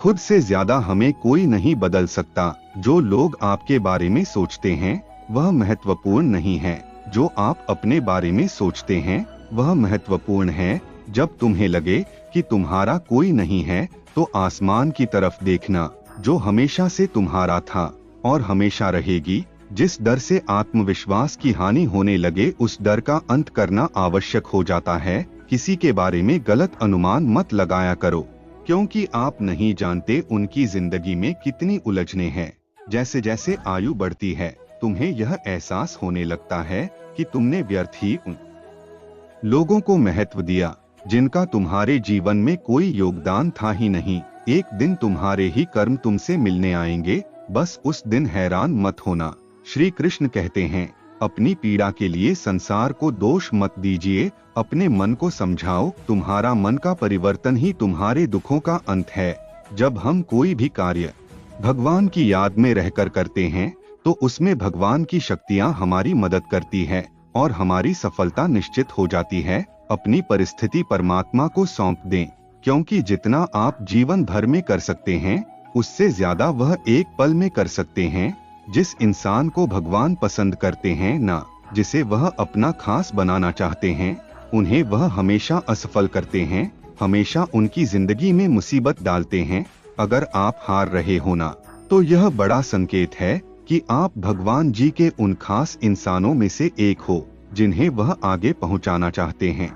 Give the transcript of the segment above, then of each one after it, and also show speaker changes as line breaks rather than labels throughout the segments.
खुद से ज्यादा हमें कोई नहीं बदल सकता। जो लोग आपके बारे में सोचते हैं वह महत्वपूर्ण नहीं है, जो आप अपने बारे में सोचते हैं वह महत्वपूर्ण है। जब तुम्हें लगे कि तुम्हारा कोई नहीं है तो आसमान की तरफ देखना, जो हमेशा से तुम्हारा था और हमेशा रहेगी। जिस डर से आत्मविश्वास की हानि होने लगे उस डर का अंत करना आवश्यक हो जाता है। किसी के बारे में गलत अनुमान मत लगाया करो, क्योंकि आप नहीं जानते उनकी जिंदगी में कितनी उलझने हैं। जैसे जैसे आयु बढ़ती है तुम्हें यह एहसास होने लगता है कि तुमने व्यर्थ ही उन लोगों को महत्व दिया जिनका तुम्हारे जीवन में कोई योगदान था ही नहीं। एक दिन तुम्हारे ही कर्म तुमसे मिलने आएंगे, बस उस दिन हैरान मत होना। श्री कृष्ण कहते हैं, अपनी पीड़ा के लिए संसार को दोष मत दीजिए, अपने मन को समझाओ। तुम्हारा मन का परिवर्तन ही तुम्हारे दुखों का अंत है। जब हम कोई भी कार्य भगवान की याद में रहकर करते हैं तो उसमें भगवान की शक्तियां हमारी मदद करती है और हमारी सफलता निश्चित हो जाती है। अपनी परिस्थिति परमात्मा को सौंप दें, क्योंकि जितना आप जीवन भर में कर सकते हैं उससे ज्यादा वह एक पल में कर सकते हैं। जिस इंसान को भगवान पसंद करते हैं ना जिसे वह अपना खास बनाना चाहते हैं, उन्हें वह हमेशा असफल करते हैं, हमेशा उनकी जिंदगी में मुसीबत डालते हैं। अगर आप हार रहे हो ना तो यह बड़ा संकेत है कि आप भगवान जी के उन खास इंसानों में से एक हो जिन्हें वह आगे पहुंचाना चाहते हैं।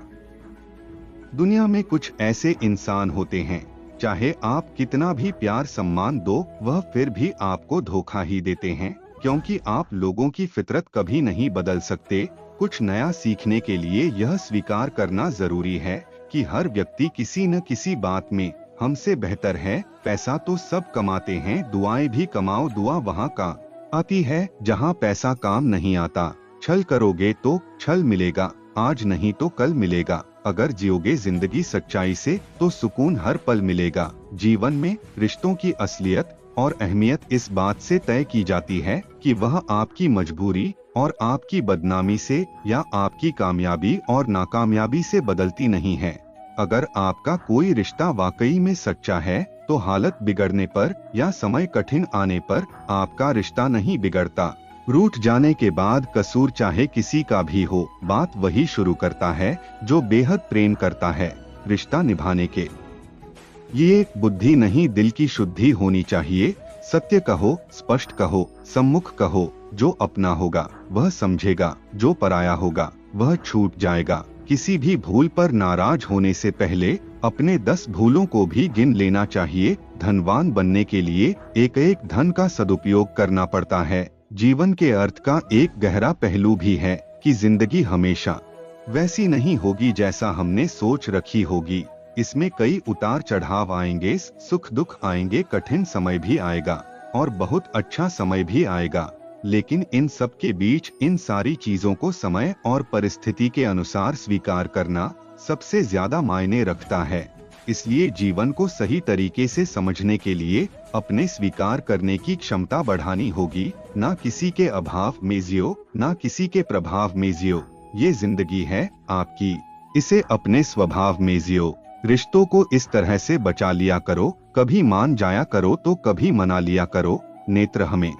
दुनिया में कुछ ऐसे इंसान होते हैं, चाहे आप कितना भी प्यार सम्मान दो वह फिर भी आपको धोखा ही देते हैं, क्योंकि आप लोगों की फितरत कभी नहीं बदल सकते। कुछ नया सीखने के लिए यह स्वीकार करना जरूरी है कि हर व्यक्ति किसी न किसी बात में हमसे बेहतर है। पैसा तो सब कमाते हैं, दुआएं भी कमाओ, दुआ वहाँ का आती है जहाँ पैसा काम नहीं आता। छल करोगे तो छल मिलेगा, आज नहीं तो कल मिलेगा। अगर जियोगे जिंदगी सच्चाई से तो सुकून हर पल मिलेगा। जीवन में रिश्तों की असलियत और अहमियत इस बात से तय की जाती है कि वह आपकी मजबूरी और आपकी बदनामी से या आपकी कामयाबी और नाकामयाबी से बदलती नहीं है। अगर आपका कोई रिश्ता वाकई में सच्चा है तो हालत बिगड़ने पर या समय कठिन आने पर आपका रिश्ता नहीं बिगड़ता। रूठ जाने के बाद कसूर चाहे किसी का भी हो, बात वही शुरू करता है जो बेहद प्रेम करता है रिश्ता निभाने के। ये बुद्धि नहीं दिल की शुद्धि होनी चाहिए। सत्य कहो, स्पष्ट कहो, सम्मुख कहो। जो अपना होगा वह समझेगा, जो पराया होगा वह छूट जाएगा। किसी भी भूल पर नाराज होने से पहले अपने 10 भूलों को भी गिन लेना चाहिए। धनवान बनने के लिए एक एक धन का सदुपयोग करना पड़ता है। जीवन के अर्थ का एक गहरा पहलू भी है कि जिंदगी हमेशा वैसी नहीं होगी जैसा हमने सोच रखी होगी। इसमें कई उतार चढ़ाव आएंगे, सुख दुख आएंगे, कठिन समय भी आएगा और बहुत अच्छा समय भी आएगा। लेकिन इन सब के बीच इन सारी चीजों को समय और परिस्थिति के अनुसार स्वीकार करना सबसे ज्यादा मायने रखता है। इसलिए जीवन को सही तरीके से समझने के लिए अपने स्वीकार करने की क्षमता बढ़ानी होगी। ना किसी के अभाव में जियो, ना किसी के प्रभाव में जियो। ये जिंदगी है आपकी, इसे अपने स्वभाव में जियो। रिश्तों को इस तरह से बचा लिया करो, कभी मान जाया करो तो कभी मना लिया करो। नेत्र हमें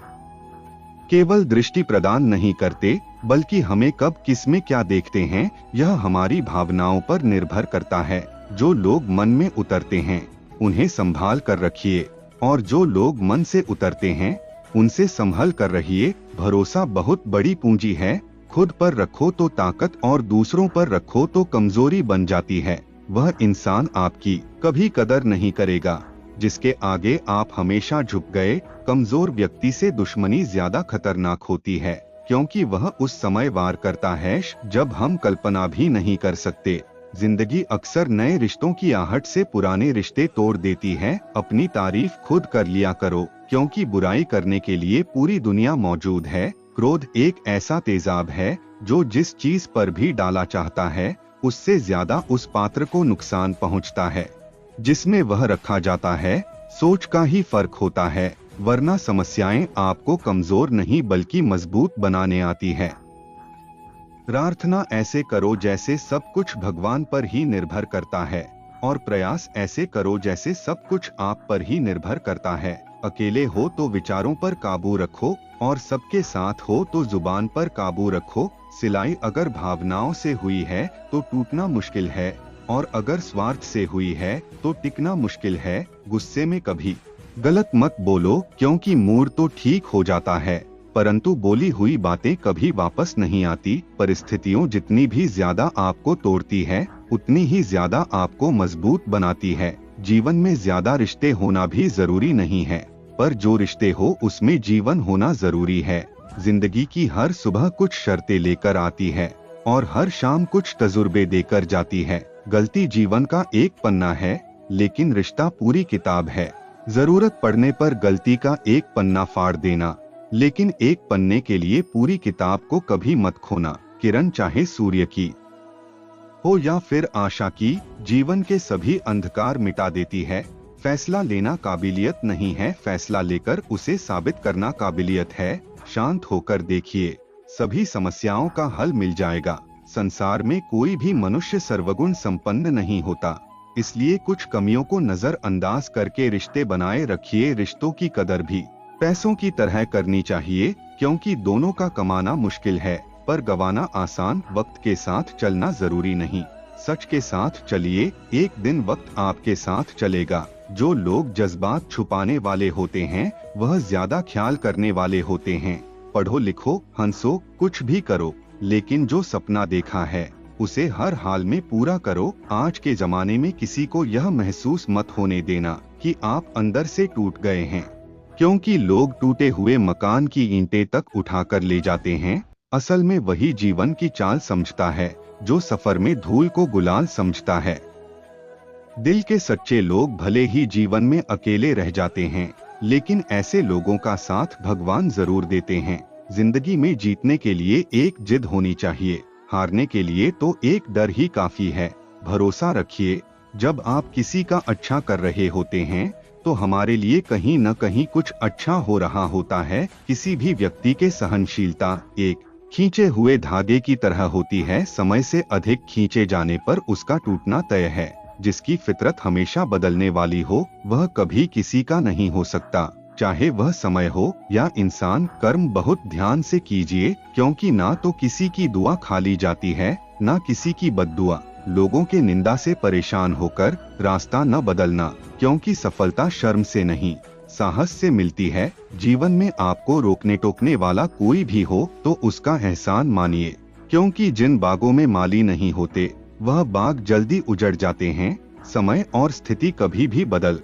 केवल दृष्टि प्रदान नहीं करते, बल्कि हमें कब किस में क्या देखते हैं यह हमारी भावनाओं पर निर्भर करता है। जो लोग मन में उतरते हैं उन्हें संभाल कर रखिए, और जो लोग मन से उतरते हैं उनसे संभल कर रहिए। भरोसा बहुत बड़ी पूंजी है। खुद पर रखो तो ताकत और दूसरों पर रखो तो कमजोरी बन जाती है। वह इंसान आपकी कभी कदर नहीं करेगा जिसके आगे आप हमेशा झुक गए। कमजोर व्यक्ति से दुश्मनी ज्यादा खतरनाक होती है, क्योंकि वह उस समय वार करता है जब हम कल्पना भी नहीं कर सकते। जिंदगी अक्सर नए रिश्तों की आहट से पुराने रिश्ते तोड़ देती है। अपनी तारीफ खुद कर लिया करो, क्योंकि बुराई करने के लिए पूरी दुनिया मौजूद है। क्रोध एक ऐसा तेजाब है जो जिस चीज पर भी डाला चाहता है उससे ज्यादा उस पात्र को नुकसान पहुंचता है जिसमें वह रखा जाता है। सोच का ही फर्क होता है, वरना समस्याएं आपको कमजोर नहीं बल्कि मजबूत बनाने आती है। प्रार्थना ऐसे करो जैसे सब कुछ भगवान पर ही निर्भर करता है और प्रयास ऐसे करो जैसे सब कुछ आप पर ही निर्भर करता है। अकेले हो तो विचारों पर काबू रखो और सबके साथ हो तो जुबान पर काबू रखो। सिलाई अगर भावनाओं से हुई है तो टूटना मुश्किल है, और अगर स्वार्थ से हुई है तो टिकना मुश्किल है। गुस्से में कभी गलत मत बोलो, क्योंकि मूड तो ठीक हो जाता है, परंतु बोली हुई बातें कभी वापस नहीं आती। परिस्थितियों जितनी भी ज्यादा आपको तोड़ती है, उतनी ही ज्यादा आपको मजबूत बनाती है। जीवन में ज्यादा रिश्ते होना भी जरूरी नहीं है, पर जो रिश्ते हो उसमें जीवन होना जरूरी है। जिंदगी की हर सुबह कुछ शर्तें लेकर आती है और हर शाम कुछ तजुर्बे देकर जाती है। गलती जीवन का एक पन्ना है, लेकिन रिश्ता पूरी किताब है। जरूरत पड़ने पर गलती का एक पन्ना फाड़ देना, लेकिन एक पन्ने के लिए पूरी किताब को कभी मत खोना। किरण चाहे सूर्य की हो या फिर आशा की, जीवन के सभी अंधकार मिटा देती है। फैसला लेना काबिलियत नहीं है, फैसला लेकर उसे साबित करना काबिलियत है। शांत होकर देखिए, सभी समस्याओं का हल मिल जाएगा। संसार में कोई भी मनुष्य सर्वगुण संपन्न नहीं होता, इसलिए कुछ कमियों को नजरअंदाज करके रिश्ते बनाए रखिए। रिश्तों की कदर भी पैसों की तरह करनी चाहिए, क्योंकि दोनों का कमाना मुश्किल है पर गवाना आसान। वक्त के साथ चलना जरूरी नहीं, सच के साथ चलिए, एक दिन वक्त आपके साथ चलेगा। जो लोग जज्बात छुपाने वाले होते हैं, वह ज्यादा ख्याल करने वाले होते हैं। पढ़ो लिखो हंसो कुछ भी करो, लेकिन जो सपना देखा है उसे हर हाल में पूरा करो। आज के जमाने में किसी को यह महसूस मत होने देना कि आप अंदर से टूट गए हैं, क्योंकि लोग टूटे हुए मकान की ईंटें तक उठाकर ले जाते हैं। असल में वही जीवन की चाल समझता है जो सफर में धूल को गुलाल समझता है। दिल के सच्चे लोग भले ही जीवन में अकेले रह जाते हैं, लेकिन ऐसे लोगों का साथ भगवान जरूर देते हैं। जिंदगी में जीतने के लिए एक जिद होनी चाहिए, हारने के लिए तो एक डर ही काफी है। भरोसा रखिए, जब आप किसी का अच्छा कर रहे होते हैं तो हमारे लिए कहीं न कहीं कुछ अच्छा हो रहा होता है। किसी भी व्यक्ति के सहनशीलता एक खींचे हुए धागे की तरह होती है, समय से अधिक खींचे जाने पर उसका टूटना तय है। जिसकी फितरत हमेशा बदलने वाली हो, वह कभी किसी का नहीं हो सकता, चाहे वह समय हो या इंसान। कर्म बहुत ध्यान से कीजिए, क्योंकि ना तो किसी की दुआ खाली जाती है, ना किसी की बद्दुआ। लोगों के निंदा से परेशान होकर रास्ता न बदलना, क्योंकि सफलता शर्म से नहीं साहस से मिलती है। जीवन में आपको रोकने टोकने वाला कोई भी हो तो उसका एहसान मानिए, क्योंकि जिन बागों में माली नहीं होते वह बाग जल्दी उजड़ जाते हैं। समय और स्थिति कभी भी बदल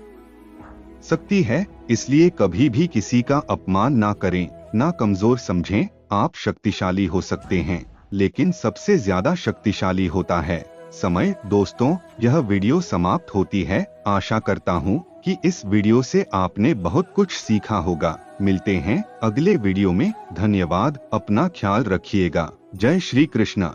सकती है, इसलिए कभी भी किसी का अपमान ना करें, ना कमजोर समझें। आप शक्तिशाली हो सकते हैं, लेकिन सबसे ज्यादा शक्तिशाली होता है समय। दोस्तों, यह वीडियो समाप्त होती है। आशा करता हूँ कि इस वीडियो से आपने बहुत कुछ सीखा होगा। मिलते हैं अगले वीडियो में। धन्यवाद, अपना ख्याल रखिएगा। जय श्री कृष्ण।